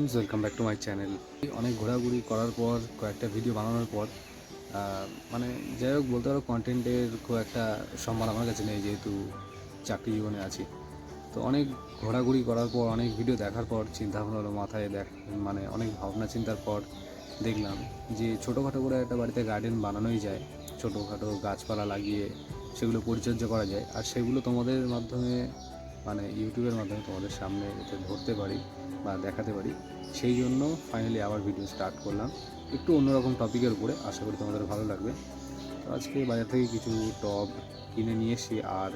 Friends, welcome back to my channel. অনেক ঘোরাঘুরি করার পর কয়েকটা ভিডিও বানানোর পর মানে যাই হোক বলতে পারো কন্টেন্টের খুব একটা সম্মান আমার কাছে নেই, যেহেতু চাকরি জীবনে আছি। তো অনেক ঘোরাঘুরি করার পর, অনেক ভিডিও দেখার পর চিন্তা ভাবনা হলো মাথায়, মানে অনেক ভাবনা চিন্তার পর দেখলাম যে ছোটোখাটো করে একটা বাড়িতে গার্ডেন বানানোই যায়। ছোটোখাটো গাছপালা লাগিয়ে সেগুলো পরিচর্যা করা যায়, আর সেগুলো তোমাদের মাধ্যমে, মানে ইউটিউবের মাধ্যমে তোমাদের সামনে যাতে ধরতে পারি বা দেখাতে পারি, সেই জন্য ফাইনালি আবার ভিডিও স্টার্ট করলাম একটু অন্যরকম টপিকের উপরে। আশা করি তোমাদের ভালো লাগবে। তো আজকে বাজার থেকে কিছু টব কিনে নিয়ে এসেছি, আর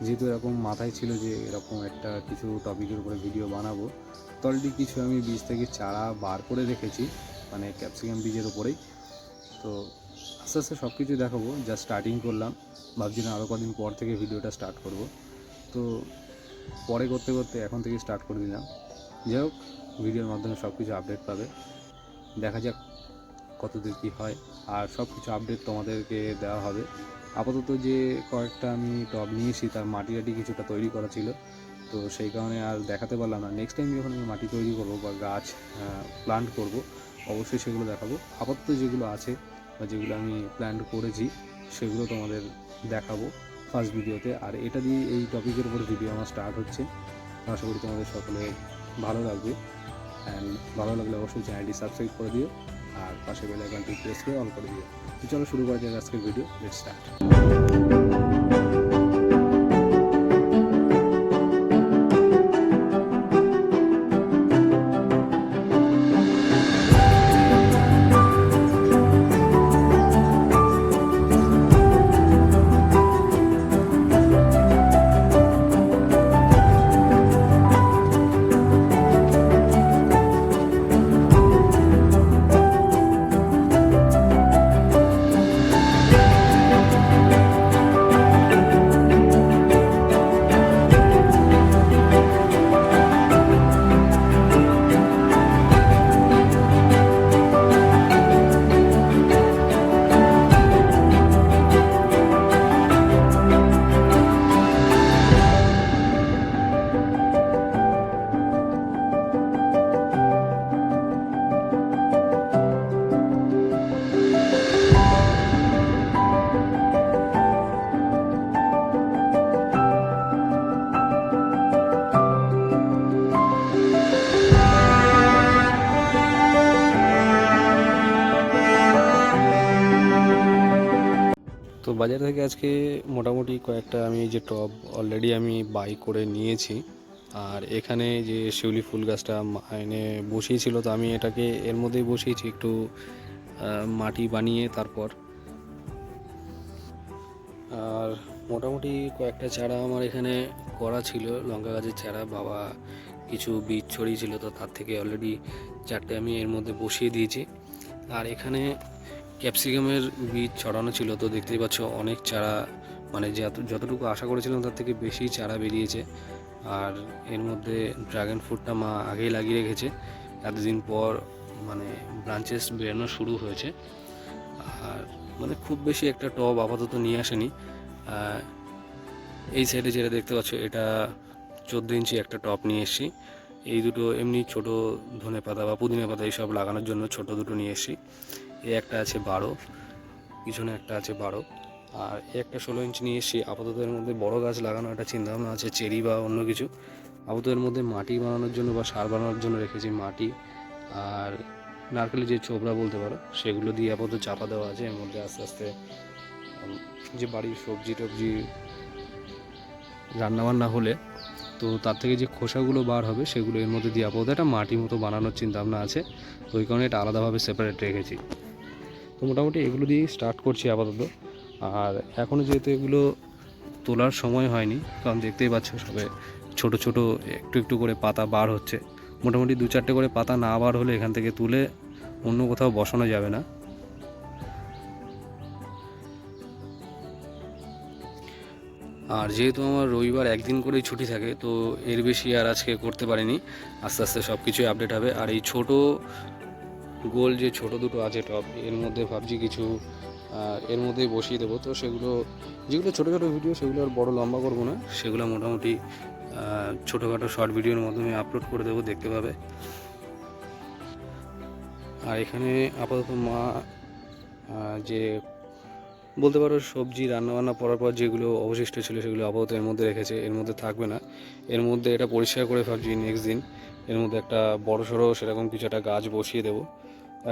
যেহেতু এরকম মাথায় ছিল যে এরকম একটা কিছু টপিকের উপরে ভিডিও বানাবো, তো অলরেডি কিছু আমি বীজ থেকে চারা বার করে রেখেছি, মানে ক্যাপসিকাম বীজের উপরেই। তো আস্তে আস্তে সব কিছু দেখাবো, যা স্টার্টিং করলাম, ভাবছি না আরও কদিন পর থেকে ভিডিওটা স্টার্ট করব। তো পরে করতে করতে এখন থেকে স্টার্ট করে দিলাম। যাই হোক, ভিডিওর মাধ্যমে সব কিছু আপডেট পাবে, দেখা যাক কতদূর কী হয়, আর সব কিছু আপডেট তোমাদেরকে দেওয়া হবে। আপাতত যে কয়েকটা আমি টব নিয়েছি তার মাটি কিছুটা তৈরি করা ছিল, তো সেই কারণে আর দেখাতে পারলাম না। নেক্সট টাইম যখন আমি মাটি তৈরি করবো বা গাছ প্ল্যান্ট করব, অবশ্যই সেগুলো দেখাবো। আপাতত যেগুলো আছে বা যেগুলো আমি প্ল্যান করেছি সেগুলো তোমাদের দেখাবো ফার্স্ট ভিডিওতে। আর এটা দিয়ে এই টপিকের উপর ভিডিও আমার স্টার্ট হচ্ছে। আশা করি তোমাদের সকলে ভালো লাগবে, অ্যান্ড ভালো লাগলে অবশ্যই চ্যানেলটি সাবস্ক্রাইব করে দিও, আর পাশে বেল আইকনটি প্রেস করে অল করে দিও। তো চলো শুরু করা যাক আজকের ভিডিও। Let's start. তো বাজার থেকে আজকে মোটামুটি কয়েকটা আমি যে টব অলরেডি আমি বাই করে নিয়েছি। আর এখানে যে শিউলি ফুল গাছটা এনে বসিয়েছিল, তো আমি এটাকে এর মধ্যেই বসিয়েছি একটু মাটি বানিয়ে। তারপর আর মোটামুটি কয়েকটা চারা আমার এখানে করা ছিল, লঙ্কা গাছের চারা। বাবা কিছু বীজ ছড়িয়েছিল, তো তার থেকে অলরেডি 4টে আমি এর মধ্যে বসিয়ে দিয়েছি। আর এখানে ক্যাপসিকামের বীজ ছড়ানো ছিল, তো দেখতেই পাচ্ছ অনেক চারা, মানে যতটুকু আশা করেছিলাম তার থেকে বেশি চারা বেরিয়েছে। আর এর মধ্যে ড্রাগন ফ্রুটটা মা আগেই লাগিয়ে রেখেছে, এতদিন পর মানে ব্রাঞ্চেস বেরোনো শুরু হয়েছে। আর মানে খুব বেশি একটা টব আপাতত নিয়ে আসেনি। এই সাইডে যেটা দেখতে পাচ্ছ, এটা 14 ইঞ্চি একটা টব নিয়ে এসেছি। এই দুটো এমনি ছোট ধনে পাতা বা পুদিনা পাতা এইসব লাগানোর জন্য ছোট দুটো নিয়ে এসেছি। এই একটা আছে 12, পিছনে একটা আছে 12, আর এই একটা 16 ইঞ্চি নিয়ে এসেছি। আপাতত এর মধ্যে বড় গাছ লাগানো একটা চিন্তাভাবনা আছে, চেরি বা অন্য কিছু। আপাতত এর মধ্যে মাটি বানানোর জন্য বা সার বানানোর জন্য রেখেছি মাটি, আর নারকেলের যে ছোবড়া বলতে পারো সেগুলো দিয়ে আপাতত চাপা দেওয়া আছে। এর মধ্যে আস্তে আস্তে যে বাড়ির সবজি টবজি রান্নাবান্না হলে তো তার থেকে যে খোসাগুলো বার হবে সেগুলো এর মধ্যে দিয়ে আপাতত একটা মাটি মতো বানানোর চিন্তাভাবনা আছে। তো ওই কারণে এটা আলাদাভাবে সেপারেট রেখেছি। তো মোটামুটি এগুলো দিয়েই স্টার্ট করছি আপাতত। আর এখনও যেহেতু এগুলো তোলার সময় হয়নি, কারণ দেখতেই পাচ্ছ সবে ছোট ছোট একটু একটু করে পাতা বার হচ্ছে। মোটামুটি 2-4টে করে পাতা না বার হলে এখান থেকে তুলে অন্য কোথাও বসানো যাবে না। আর যেহেতু আমার রবিবার একদিন করেই ছুটি থাকে, তো এর বেশি আর আজকে করতে পারিনি। আস্তে আস্তে সব কিছুই আপডেট হবে। আর এই ছোট গোল যে ছোট দুটো আছে টব, এর মধ্যে ভাবছি কিছু এর মধ্যেই বসিয়ে দেবো। তো সেগুলো যেগুলো ছোটো ছোটো ভিডিও, সেগুলো আর বড় লম্বা করবো না, সেগুলো মোটামুটি ছোটোখাটো শর্ট ভিডিওর মাধ্যমে আপলোড করে দেবো, দেখতে পাবে। আর এখানে আপাতত মা যে বলতে পারো সবজি রান্নাবান্না করার পর যেগুলো অবশিষ্ট ছিল সেগুলো আপাতত এর মধ্যে রেখেছে, এর মধ্যে থাকবে না। এর মধ্যে এটা পরিষ্কার করে ভাবছি নেক্সট দিন এর মধ্যে একটা বড়সড় সেরকম কিছু একটা গাছ বসিয়ে দেবো।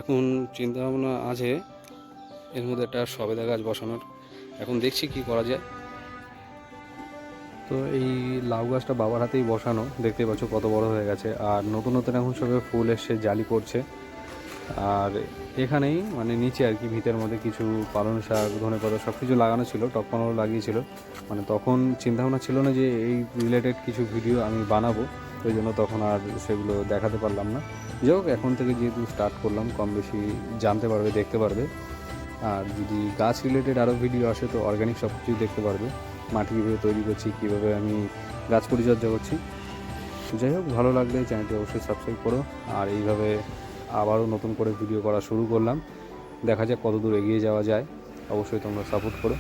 এখন চিন্তাভাবনা আছে এর মধ্যে একটা সবেদা গাছ বসানোর, এখন দেখছি কি করা যায়। তো এই লাউ গাছটা বাবার হাতেই বসানো, দেখতে পাচ্ছ কত বড় হয়ে গেছে। আর নতুন নতুন এখন সবে ফুল এসছে, জালি পড়ছে। আর এখানেই মানে নিচে আর কি ভিতের মধ্যে কিছু পালং শাক, ধনেপাতা সব কিছু লাগানো ছিল, টপকানো লাগিয়েছিল। মানে তখন চিন্তাভাবনা ছিল না যে এই রিলেটেড কিছু ভিডিও আমি বানাবো, ওই জন্য তখন আর সেগুলো দেখাতে পারলাম না। যাই হোক, এখন থেকে যেহেতু স্টার্ট করলাম কম বেশি জানতে পারবে, দেখতে পারবে। আর যদি গাছ রিলেটেড আরও ভিডিও আসে তো অর্গ্যানিক সব কিছুই দেখতে পারবে, মাটি কীভাবে তৈরি করছি, কীভাবে আমি গাছ পরিচর্যা করছি। যাই হোক, ভালো লাগলে চ্যানেলটি অবশ্যই সাবস্ক্রাইব করো। আর এইভাবে আবারও নতুন করে ভিডিও করা শুরু করলাম, দেখা যাক কত দূর এগিয়ে যাওয়া যায়। অবশ্যই তোমরা সাপোর্ট করো।